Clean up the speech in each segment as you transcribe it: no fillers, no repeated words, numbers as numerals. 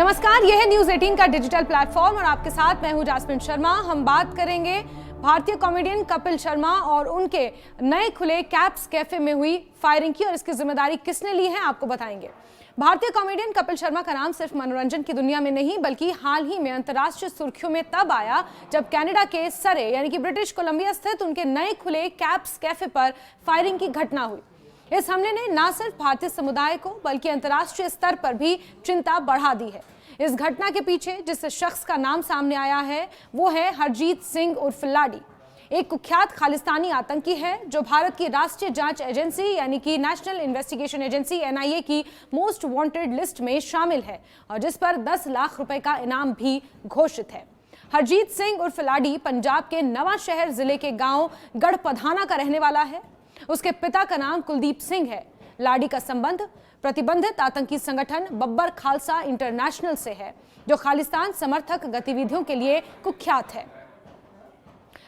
नमस्कार, यह है न्यूज 18 का डिजिटल प्लेटफॉर्म और आपके साथ मैं हूं जास्मिन शर्मा। हम बात करेंगे भारतीय कॉमेडियन कपिल शर्मा और उनके नए खुले कैप्स कैफे में हुई फायरिंग की, और इसकी जिम्मेदारी किसने ली है आपको बताएंगे। भारतीय कॉमेडियन कपिल शर्मा का नाम सिर्फ मनोरंजन की दुनिया में नहीं बल्कि हाल ही में अंतर्राष्ट्रीय सुर्खियों में तब आया जब कनाडा के सरे यानी कि ब्रिटिश कोलंबिया स्थित उनके नए खुले कैप्स कैफे पर फायरिंग की घटना हुई। इस हमले ने न सिर्फ भारतीय समुदाय को बल्कि अंतर्राष्ट्रीय स्तर पर भी चिंता बढ़ा दी है। इस घटना के पीछे जिस शख्स का नाम सामने आया है वो है हरजीत सिंह उर्फ लाडी। एक कुख्यात खालिस्तानी आतंकी है जो भारत की राष्ट्रीय जांच एजेंसी यानी कि नेशनल इन्वेस्टिगेशन एजेंसी NIA की मोस्ट वांटेड लिस्ट में शामिल है और जिस पर 10 लाख रुपए का इनाम भी घोषित है। हरजीत सिंह उर्फ लाडी पंजाब के नवांशहर जिले के गांव गढ़पधाना का रहने वाला है। उसके पिता का नाम कुलदीप सिंह है। लाडी का संबंध प्रतिबंधित आतंकी संगठन बब्बर खालसा इंटरनेशनल से है जो खालिस्तान समर्थक गतिविधियों के लिए कुख्यात है।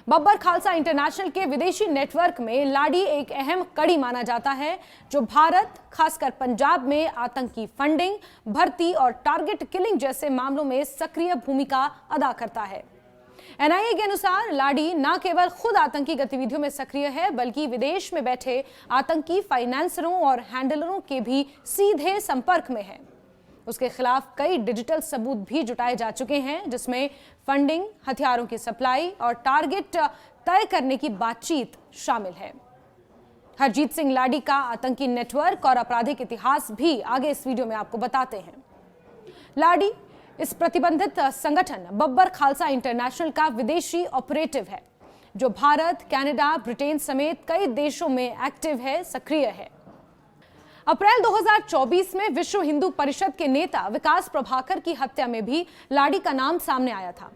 बब्बर खालसा इंटरनेशनल के विदेशी नेटवर्क में लाडी एक अहम कड़ी माना जाता है जो भारत खासकर पंजाब में आतंकी फंडिंग, भर्ती और टारगेट किलिंग जैसे मामलों में सक्रिय भूमिका अदा करता है। NIA के अनुसार लाडी न केवल खुद आतंकी गतिविधियों में सक्रिय है बल्कि विदेश में बैठे आतंकी फाइनेंसरों और हैंडलरों के भी सीधे संपर्क में है। उसके खिलाफ कई डिजिटल सबूत भी जुटाए जा चुके हैं जिसमें फंडिंग, हथियारों की सप्लाई और टारगेट तय करने की बातचीत शामिल है। हरजीत सिंह लाडी का आतंकी नेटवर्क और आपराधिक इतिहास भी आगे इस वीडियो में आपको बताते हैं। लाडी इस प्रतिबंधित संगठन बब्बर खालसा इंटरनेशनल का विदेशी ऑपरेटिव है जो भारत, कनाडा, ब्रिटेन समेत कई देशों में एक्टिव है, सक्रिय है। अप्रैल 2024 में विश्व हिंदू परिषद के नेता विकास प्रभाकर की हत्या में भी लाडी का नाम सामने आया था।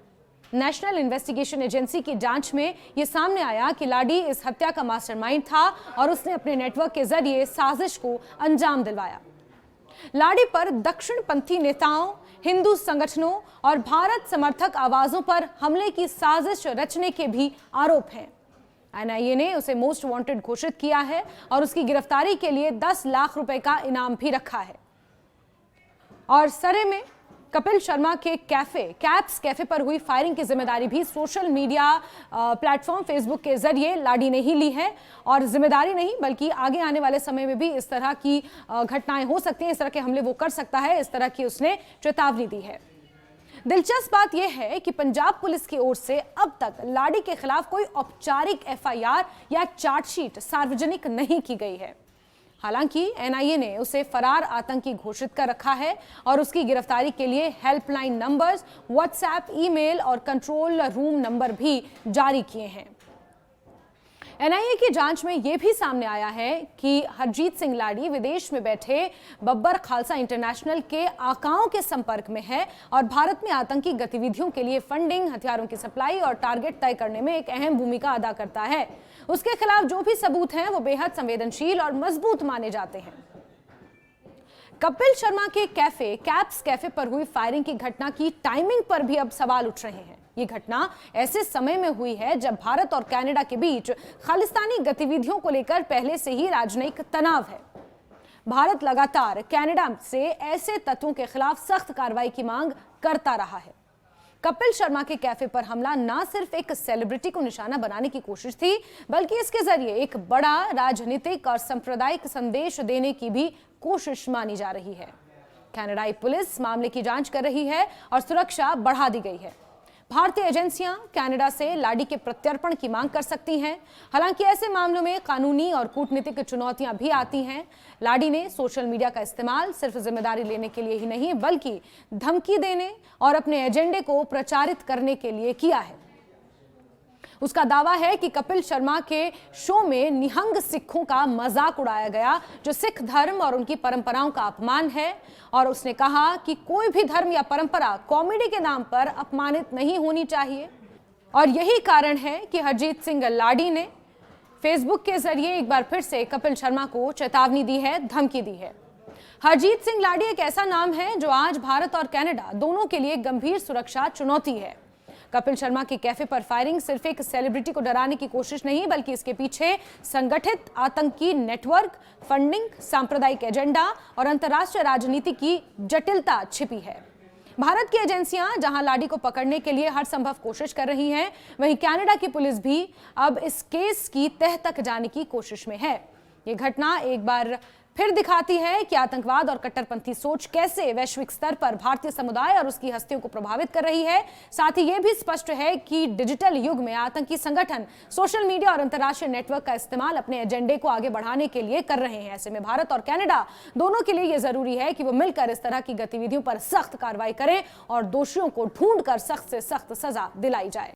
नेशनल इन्वेस्टिगेशन एजेंसी की जांच में यह सामने आया कि लाडी इस हत्या का मास्टरमाइंड था और उसने अपने नेटवर्क के जरिए साजिश को अंजाम दिलवाया। लाडी पर दक्षिणपंथी नेताओं, हिंदू संगठनों और भारत समर्थक आवाजों पर हमले की साजिश रचने के भी आरोप हैं। NIA ने उसे मोस्ट वांटेड घोषित किया है और उसकी गिरफ्तारी के लिए 10 लाख रुपए का इनाम भी रखा है। और सरे में कपिल शर्मा के कैप्स कैफे पर हुई फायरिंग की जिम्मेदारी भी सोशल मीडिया प्लेटफॉर्म फेसबुक के जरिए लाडी ने ही ली है। और जिम्मेदारी नहीं बल्कि आगे आने वाले समय में भी इस तरह की घटनाएं हो सकती हैं, इस तरह के हमले वो कर सकता है, इस तरह की उसने चेतावनी दी है। दिलचस्प बात यह है कि पंजाब पुलिस की ओर से अब तक लाडी के खिलाफ कोई औपचारिक FIR या चार्जशीट सार्वजनिक नहीं की गई है। हालांकि NIA ने उसे फरार आतंकी घोषित कर रखा है और उसकी गिरफ्तारी के लिए हेल्पलाइन नंबर्स, व्हाट्सएप, ईमेल और कंट्रोल रूम नंबर भी जारी किए हैं। NIA की जांच में यह भी सामने आया है कि हरजीत सिंह लाडी विदेश में बैठे बब्बर खालसा इंटरनेशनल के आकाओं के संपर्क में है और भारत में आतंकी गतिविधियों के लिए फंडिंग, हथियारों की सप्लाई और टारगेट तय करने में एक अहम भूमिका अदा करता है। उसके खिलाफ जो भी सबूत हैं वो बेहद संवेदनशील और मजबूत माने जाते हैं। कपिल शर्मा के कैप्स कैफे पर हुई फायरिंग की घटना की टाइमिंग पर भी अब सवाल उठ रहे हैं। ये घटना ऐसे समय में हुई है जब भारत और कनाडा के बीच खालिस्तानी गतिविधियों को लेकर पहले से ही राजनयिक तनाव है। भारत लगातार कनाडा से ऐसे तत्वों के खिलाफ सख्त कार्रवाई की मांग करता रहा है। कपिल शर्मा के कैफे पर हमला न सिर्फ एक सेलिब्रिटी को निशाना बनाने की कोशिश थी बल्कि इसके जरिए एक बड़ा राजनीतिक और सांप्रदायिक संदेश देने की भी कोशिश मानी जा रही है। कनाडाई पुलिस मामले की जांच कर रही है और सुरक्षा बढ़ा दी गई है। भारतीय एजेंसियां कनाडा से लाडी के प्रत्यर्पण की मांग कर सकती हैं। हालांकि ऐसे मामलों में कानूनी और कूटनीतिक चुनौतियां भी आती हैं। लाडी ने सोशल मीडिया का इस्तेमाल सिर्फ जिम्मेदारी लेने के लिए ही नहीं बल्कि धमकी देने और अपने एजेंडे को प्रचारित करने के लिए किया है। उसका दावा है कि कपिल शर्मा के शो में निहंग सिखों का मजाक उड़ाया गया जो सिख धर्म और उनकी परंपराओं का अपमान है। और उसने कहा कि कोई भी धर्म या परंपरा कॉमेडी के नाम पर अपमानित नहीं होनी चाहिए। और यही कारण है कि हरजीत सिंह लाडी ने फेसबुक के जरिए एक बार फिर से कपिल शर्मा को चेतावनी दी है, धमकी दी है। हरजीत सिंह लाडी एक ऐसा नाम है जो आज भारत और कनाडा दोनों के लिए गंभीर सुरक्षा चुनौती है। कपिल शर्मा के कैफे पर फायरिंग सिर्फ एक सेलिब्रिटी को डराने की कोशिश नहीं बल्कि इसके पीछे संगठित आतंकी नेटवर्क, फंडिंग, सांप्रदायिक एजेंडा और अंतर्राष्ट्रीय राजनीति की जटिलता छिपी है। भारत की एजेंसियां जहां लाडी को पकड़ने के लिए हर संभव कोशिश कर रही हैं, वहीं कनाडा की पुलिस भी अब इस केस की तह तक जाने की कोशिश में है। ये घटना एक बार फिर दिखाती है कि आतंकवाद और कट्टरपंथी सोच कैसे वैश्विक स्तर पर भारतीय समुदाय और उसकी हस्तियों को प्रभावित कर रही है। साथ ही यह भी स्पष्ट है कि डिजिटल युग में आतंकी संगठन सोशल मीडिया और अंतर्राष्ट्रीय नेटवर्क का इस्तेमाल अपने एजेंडे को आगे बढ़ाने के लिए कर रहे हैं। ऐसे में भारत और कनाडा दोनों के लिए यह जरूरी है कि वो मिलकर इस तरह की गतिविधियों पर सख्त कार्रवाई करें और दोषियों को ढूंढकर सख्त से सख्त सजा दिलाई जाए।